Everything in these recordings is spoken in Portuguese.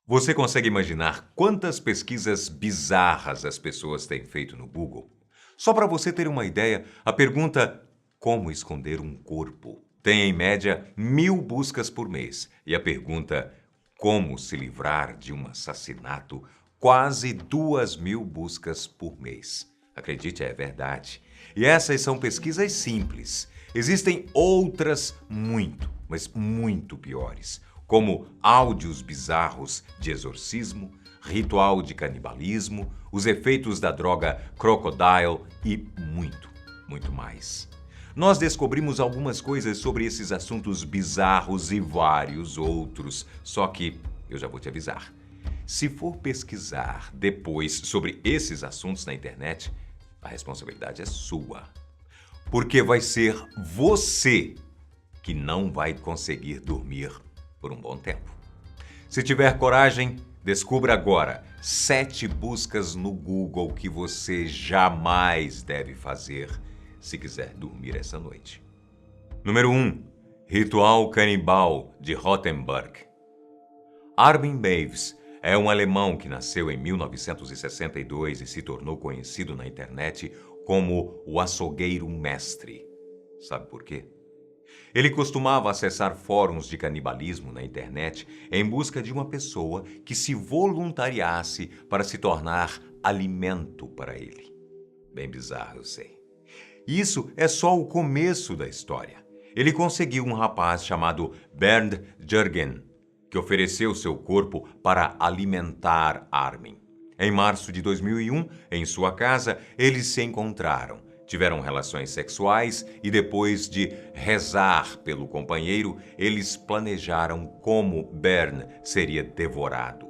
Você consegue imaginar quantas pesquisas bizarras as pessoas têm feito no Google? Só para você ter uma ideia, a pergunta "Como esconder um corpo?" tem em média 1.000 buscas por mês. E a pergunta "Como se livrar de um assassinato?" quase 2.000 buscas por mês. Acredite, é verdade. E essas são pesquisas simples. Existem outras mas muito piores, como áudios bizarros de exorcismo, ritual de canibalismo, os efeitos da droga Crocodile e muito mais. Nós descobrimos algumas coisas sobre esses assuntos bizarros e vários outros, só que eu já vou te avisar. Se for pesquisar depois sobre esses assuntos na internet, a responsabilidade é sua. Porque vai ser você que não vai conseguir dormir por um bom tempo. Se tiver coragem, descubra agora 7 buscas no Google que você jamais deve fazer se quiser dormir essa noite. Número 1. Ritual canibal de Rothenburg. Armin Meiwes é um alemão que nasceu em 1962 e se tornou conhecido na internet como o açougueiro mestre. Sabe por quê? Ele costumava acessar fóruns de canibalismo na internet em busca de uma pessoa que se voluntariasse para se tornar alimento para ele. Bem bizarro, eu sei. Isso é só o começo da história. Ele conseguiu um rapaz chamado Bernd Jürgen, que ofereceu seu corpo para alimentar Armin. Em março de 2001, em sua casa, eles se encontraram. Tiveram relações sexuais e depois de rezar pelo companheiro, eles planejaram como Bernd seria devorado.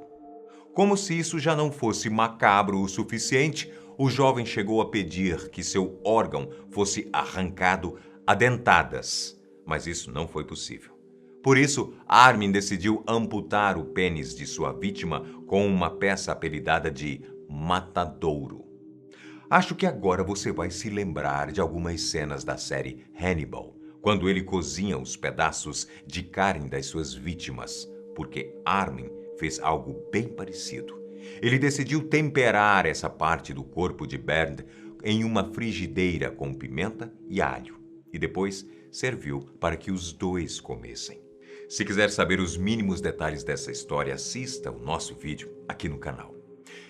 Como se isso já não fosse macabro o suficiente, o jovem chegou a pedir que seu órgão fosse arrancado a dentadas, mas isso não foi possível. Por isso, Armin decidiu amputar o pênis de sua vítima com uma peça apelidada de matadouro. Acho que agora você vai se lembrar de algumas cenas da série Hannibal, quando ele cozinha os pedaços de carne das suas vítimas, porque Armin fez algo bem parecido. Ele decidiu temperar essa parte do corpo de Bernd em uma frigideira com pimenta e alho, e depois serviu para que os dois comessem. Se quiser saber os mínimos detalhes dessa história, assista o nosso vídeo aqui no canal.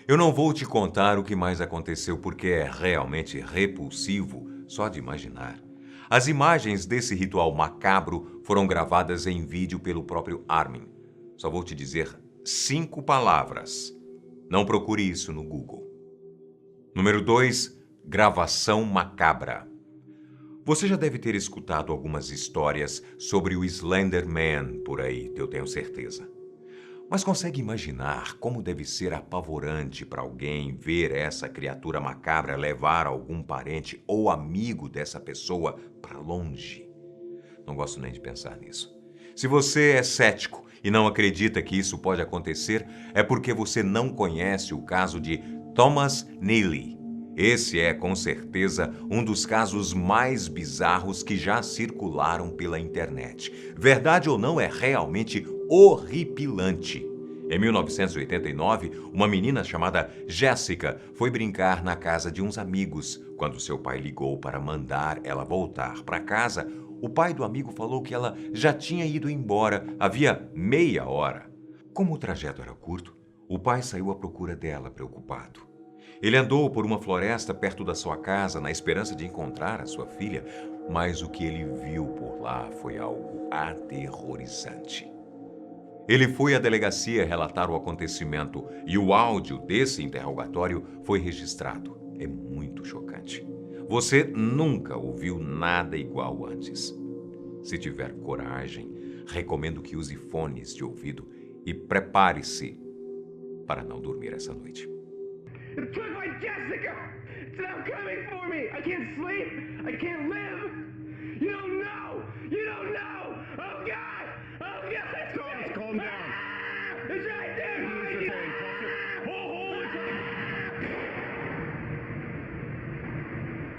Eu não vou te contar o que mais aconteceu porque é realmente repulsivo só de imaginar. As imagens desse ritual macabro foram gravadas em vídeo pelo próprio Armin. Só vou te dizer 5 palavras. Não procure isso no Google. Número 2. Gravação macabra. Você já deve ter escutado algumas histórias sobre o Slender Man por aí, eu tenho certeza. Mas consegue imaginar como deve ser apavorante para alguém ver essa criatura macabra levar algum parente ou amigo dessa pessoa para longe? Não gosto nem de pensar nisso. Se você é cético e não acredita que isso pode acontecer, é porque você não conhece o caso de Thomas Neely. Esse é, com certeza, um dos casos mais bizarros que já circularam pela internet. Verdade ou não, é realmente horripilante. Em 1989, uma menina chamada Jessica foi brincar na casa de uns amigos. Quando seu pai ligou para mandar ela voltar para casa, o pai do amigo falou que ela já tinha ido embora havia meia hora. Como o trajeto era curto, o pai saiu à procura dela, preocupado. Ele andou por uma floresta perto da sua casa na esperança de encontrar a sua filha, mas o que ele viu por lá foi algo aterrorizante. Ele foi à delegacia relatar o acontecimento e o áudio desse interrogatório foi registrado. É muito chocante. Você nunca ouviu nada igual antes. Se tiver coragem, recomendo que use fones de ouvido e prepare-se para não dormir essa noite. It took my Jessica! It's now coming for me! I can't sleep! I can't live! You don't know! You don't know! Oh God! Oh God! Calm down! Ah! It's right there!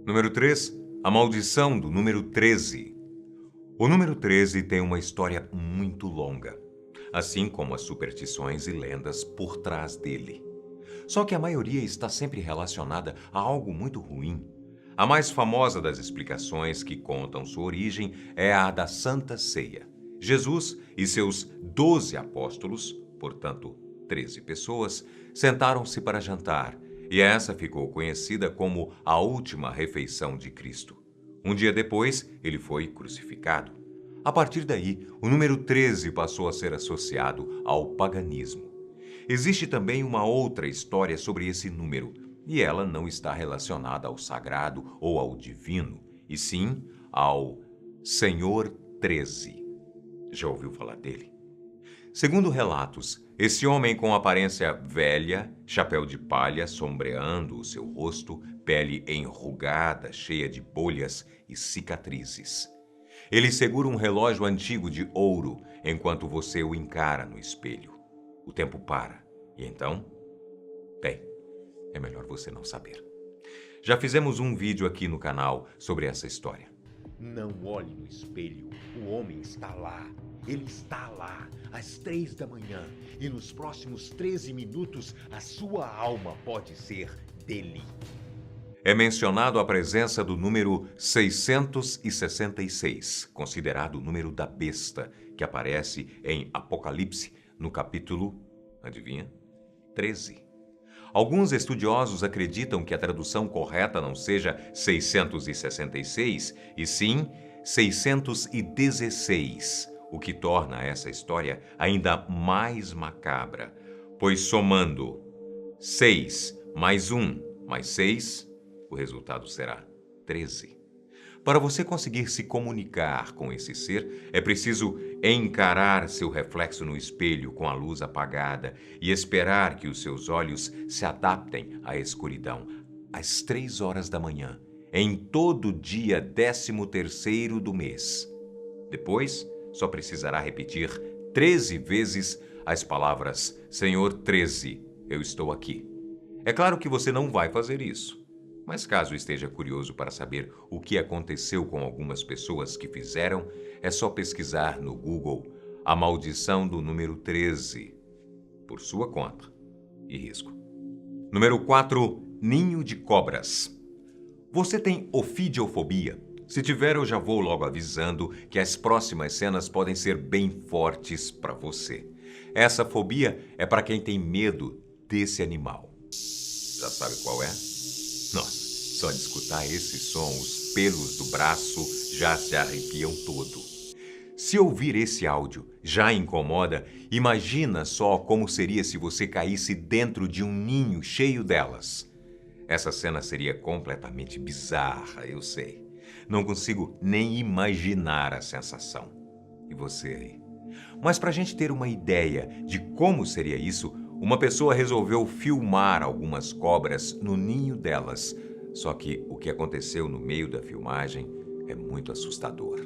Número 3. A maldição do número 13. O número 13 tem uma história muito longa. assim como as superstições e lendas por trás dele. Só que a maioria está sempre relacionada a algo muito ruim. A mais famosa das explicações que contam sua origem é a da Santa Ceia. Jesus e seus 12 apóstolos, portanto 13 pessoas, sentaram-se para jantar, e essa ficou conhecida como a última refeição de Cristo. Um dia depois, ele foi crucificado. A partir daí, o número 13 passou a ser associado ao paganismo. Existe também uma outra história sobre esse número, e ela não está relacionada ao sagrado ou ao divino, e sim ao Senhor 13. Já ouviu falar dele? Segundo relatos, esse homem com aparência velha, chapéu de palha sombreando o seu rosto, pele enrugada, cheia de bolhas e cicatrizes. Ele segura um relógio antigo de ouro enquanto você o encara no espelho. O tempo para. E então? Bem, é melhor você não saber. Já fizemos um vídeo aqui no canal sobre essa história. Não olhe no espelho. O homem está lá. Ele está lá, às 3 da manhã. E nos próximos 13 minutos, a sua alma pode ser dele. É mencionado a presença do número 666, considerado o número da besta, que aparece em Apocalipse, no capítulo, adivinha? 13. Alguns estudiosos acreditam que a tradução correta não seja 666, e sim 616, o que torna essa história ainda mais macabra, pois somando 6 mais 1 mais 6, o resultado será 13. Para você conseguir se comunicar com esse ser, é preciso encarar seu reflexo no espelho com a luz apagada e esperar que os seus olhos se adaptem à escuridão, às 3 horas da manhã, em todo dia 13º do mês. Depois, só precisará repetir 13 vezes as palavras Senhor 13, eu estou aqui. É claro que você não vai fazer isso. Mas caso esteja curioso para saber o que aconteceu com algumas pessoas que fizeram, é só pesquisar no Google a maldição do número 13, por sua conta e risco. Número 4, ninho de cobras. Você tem ofidiofobia? Se tiver, eu já vou logo avisando que as próximas cenas podem ser bem fortes para você. Essa fobia é para quem tem medo desse animal. Já sabe qual é? Nossa, só de escutar esse som, os pelos do braço já se arrepiam todo. Se ouvir esse áudio já incomoda, imagina só como seria se você caísse dentro de um ninho cheio delas. Essa cena seria completamente bizarra, eu sei. Não consigo nem imaginar a sensação. E você aí? Mas para a gente ter uma ideia de como seria isso, uma pessoa resolveu filmar algumas cobras no ninho delas. Só que o que aconteceu no meio da filmagem é muito assustador.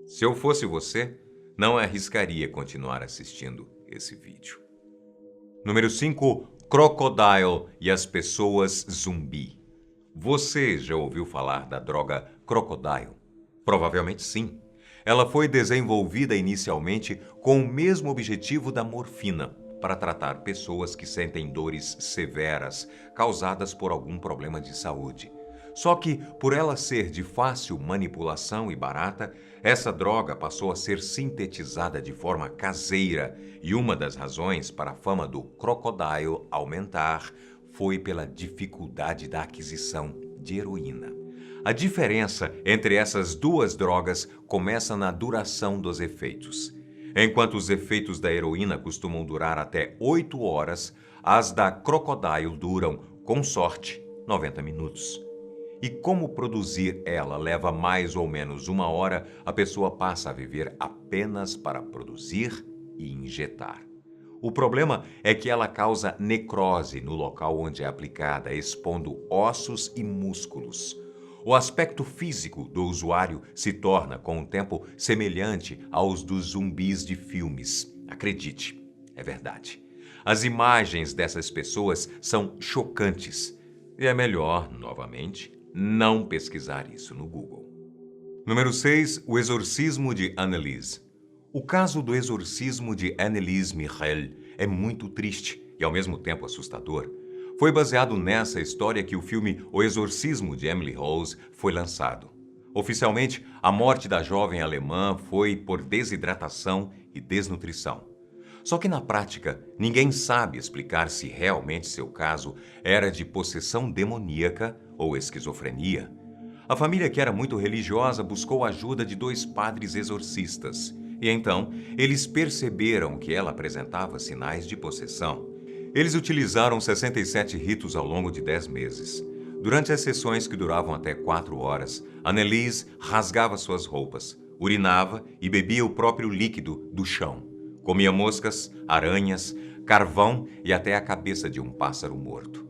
Se eu fosse você, não arriscaria continuar assistindo esse vídeo. Número 5, Crocodile e as pessoas zumbi. Você já ouviu falar da droga Crocodile? Provavelmente sim. Ela foi desenvolvida inicialmente com o mesmo objetivo da morfina, para tratar pessoas que sentem dores severas causadas por algum problema de saúde. Só que, por ela ser de fácil manipulação e barata, essa droga passou a ser sintetizada de forma caseira, e uma das razões para a fama do Crocodile aumentar foi pela dificuldade da aquisição de heroína. A diferença entre essas duas drogas começa na duração dos efeitos. Enquanto os efeitos da heroína costumam durar até 8 horas, as da Crocodile duram, com sorte, 90 minutos. E como produzir ela leva mais ou menos 1 hora, a pessoa passa a viver apenas para produzir e injetar. O problema é que ela causa necrose no local onde é aplicada, expondo ossos e músculos. O aspecto físico do usuário se torna, com o tempo, semelhante aos dos zumbis de filmes. Acredite, é verdade. As imagens dessas pessoas são chocantes. E é melhor, novamente, não pesquisar isso no Google. Número 6. O exorcismo de Anneliese. O caso do exorcismo de Anneliese Michel é muito triste e, ao mesmo tempo, assustador. Foi baseado nessa história que o filme O Exorcismo de Emily Rose foi lançado. Oficialmente, a morte da jovem alemã foi por desidratação e desnutrição. Só que na prática, ninguém sabe explicar se realmente seu caso era de possessão demoníaca ou esquizofrenia. A família, que era muito religiosa, buscou a ajuda de 2 padres exorcistas. E então, eles perceberam que ela apresentava sinais de possessão. Eles utilizaram 67 ritos ao longo de 10 meses. Durante as sessões, que duravam até 4 horas, Anneliese rasgava suas roupas, urinava e bebia o próprio líquido do chão. Comia moscas, aranhas, carvão e até a cabeça de um pássaro morto.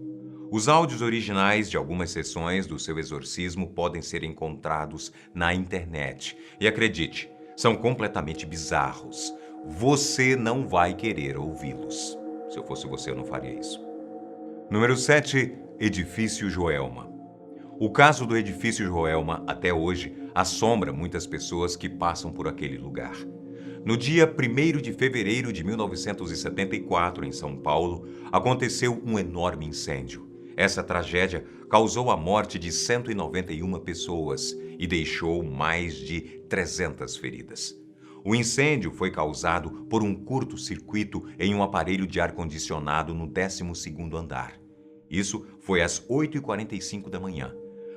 Os áudios originais de algumas sessões do seu exorcismo podem ser encontrados na internet. E acredite, são completamente bizarros. Você não vai querer ouvi-los. Se eu fosse você, eu não faria isso. Número 7. Edifício Joelma. O caso do Edifício Joelma, até hoje, assombra muitas pessoas que passam por aquele lugar. No dia 1º de fevereiro de 1974, em São Paulo, aconteceu um enorme incêndio. Essa tragédia causou a morte de 191 pessoas e deixou mais de 300 feridas. O incêndio foi causado por um curto-circuito em um aparelho de ar-condicionado no 12º andar. Isso foi às 8h45 da manhã.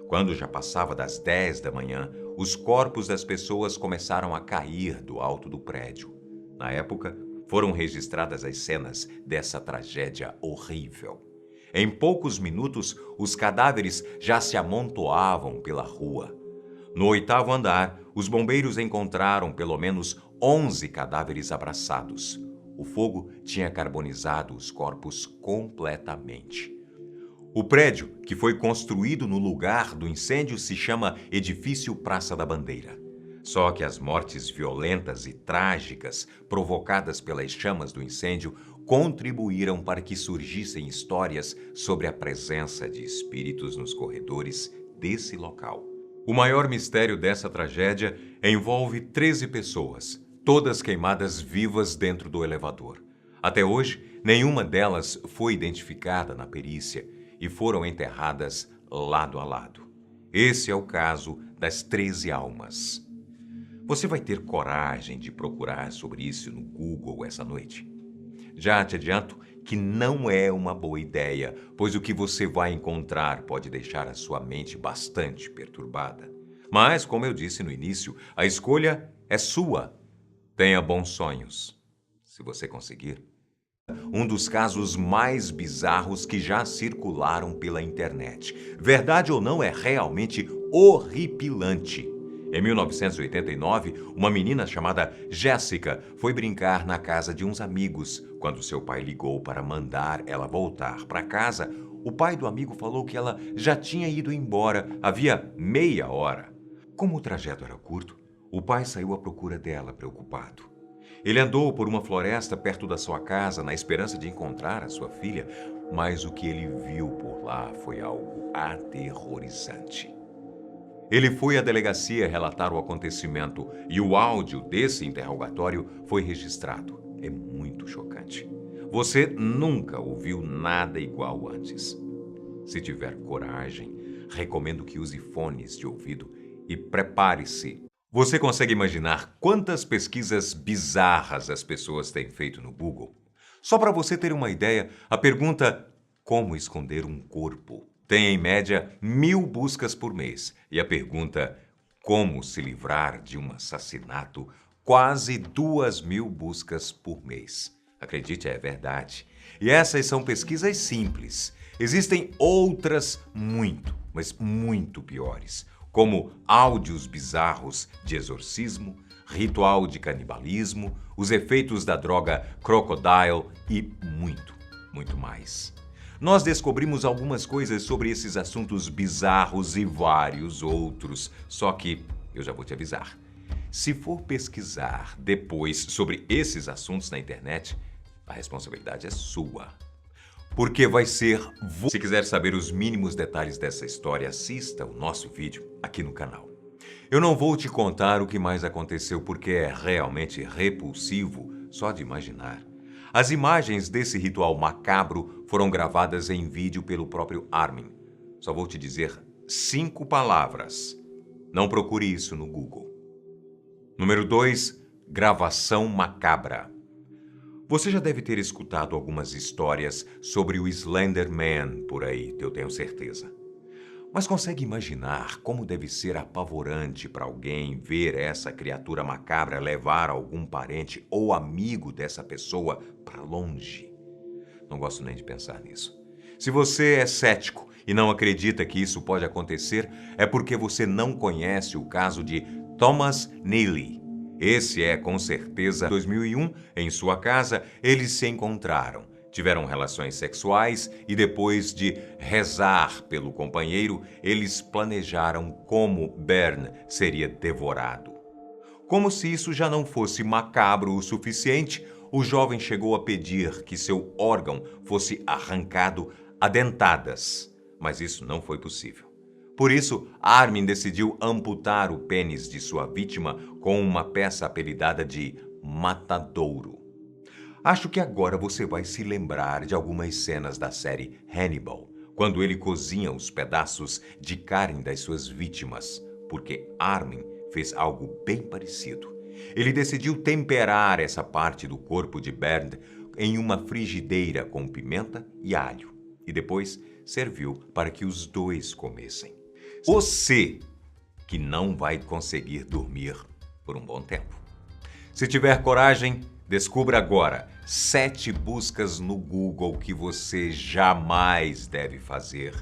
Quando já passava das 10 da manhã, os corpos das pessoas começaram a cair do alto do prédio. Na época, foram registradas as cenas dessa tragédia horrível. Em poucos minutos, os cadáveres já se amontoavam pela rua. No 8º andar, os bombeiros encontraram pelo menos 11 cadáveres abraçados. O fogo tinha carbonizado os corpos completamente. O prédio, que foi construído no lugar do incêndio, se chama Edifício Praça da Bandeira. Só que as mortes violentas e trágicas provocadas pelas chamas do incêndio contribuíram para que surgissem histórias sobre a presença de espíritos nos corredores desse local. O maior mistério dessa tragédia envolve 13 pessoas, todas queimadas vivas dentro do elevador. Até hoje, nenhuma delas foi identificada na perícia e foram enterradas lado a lado. Esse é o caso das 13 almas. Você vai ter coragem de procurar sobre isso no Google essa noite? Já te adianto que não é uma boa ideia, pois o que você vai encontrar pode deixar a sua mente bastante perturbada. Mas, como eu disse no início, a escolha é sua. Tenha bons sonhos, se você conseguir. Um dos casos mais bizarros que já circularam pela internet. Verdade ou não, é realmente horripilante. Em 1989, uma menina chamada Jéssica foi brincar na casa de uns amigos. Quando seu pai ligou para mandar ela voltar para casa, o pai do amigo falou que ela já tinha ido embora havia meia hora. Como o trajeto era curto, o pai saiu à procura dela, preocupado. Ele andou por uma floresta perto da sua casa na esperança de encontrar a sua filha, mas o que ele viu por lá foi algo aterrorizante. Ele foi à delegacia relatar o acontecimento e o áudio desse interrogatório foi registrado. É muito chocante. Você nunca ouviu nada igual antes. Se tiver coragem, recomendo que use fones de ouvido e prepare-se. Você consegue imaginar quantas pesquisas bizarras as pessoas têm feito no Google? Só para você ter uma ideia, a pergunta "como esconder um corpo" tem em média 1000 buscas por mês. E a pergunta "como se livrar de um assassinato" quase 2000 buscas por mês. Acredite, é verdade. E essas são pesquisas simples. Existem outras mas muito piores, como áudios bizarros de exorcismo, ritual de canibalismo, os efeitos da droga Crocodile e muito mais. nós descobrimos algumas coisas sobre esses assuntos bizarros e vários outros. Só que eu já vou te avisar. Se for pesquisar depois sobre esses assuntos na internet, a responsabilidade é sua. Porque vai ser você. Se quiser saber os mínimos detalhes dessa história, assista o nosso vídeo aqui no canal. Eu não vou te contar o que mais aconteceu porque é realmente repulsivo só de imaginar. As imagens desse ritual macabro foram gravadas em vídeo pelo próprio Armin. Só vou te dizer 5 palavras. Não procure isso no Google. Número 2, gravação macabra. Você já deve ter escutado algumas histórias sobre o Slender Man por aí, eu tenho certeza. Mas consegue imaginar como deve ser apavorante para alguém ver essa criatura macabra levar algum parente ou amigo dessa pessoa para longe? Não gosto nem de pensar nisso. Se você é cético e não acredita que isso pode acontecer, é porque você não conhece o caso de Thomas Neely. Esse é, com certeza, 2001, em sua casa, eles se encontraram. Tiveram relações sexuais e depois de rezar pelo companheiro, eles planejaram como Bernd seria devorado. Como se isso já não fosse macabro o suficiente, o jovem chegou a pedir que seu órgão fosse arrancado a dentadas, mas isso não foi possível. Por isso, Armin decidiu amputar o pênis de sua vítima com uma peça apelidada de matadouro. Acho que agora você vai se lembrar de algumas cenas da série Hannibal, quando ele cozinha os pedaços de carne das suas vítimas, porque Armin fez algo bem parecido. Ele decidiu temperar essa parte do corpo de Bernd em uma frigideira com pimenta e alho, e depois serviu para que os dois comessem. Você que não vai conseguir dormir por um bom tempo. Se tiver coragem, descubra agora 7 buscas no Google que você jamais deve fazer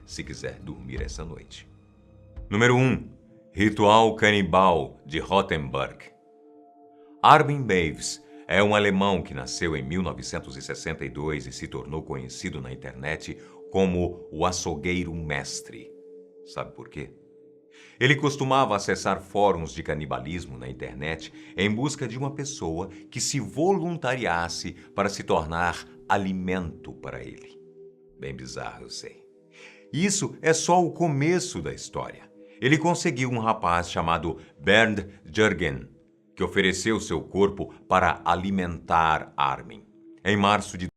se quiser dormir essa noite. Número 1. Ritual canibal de Rothenburg. Armin Meiwes é um alemão que nasceu em 1962 e se tornou conhecido na internet como o açougueiro mestre. Sabe por quê? Ele costumava acessar fóruns de canibalismo na internet em busca de uma pessoa que se voluntariasse para se tornar alimento para ele. Bem bizarro, eu sei. Isso é só o começo da história. Ele conseguiu um rapaz chamado Bernd Jürgen, que ofereceu seu corpo para alimentar Armin. Em março de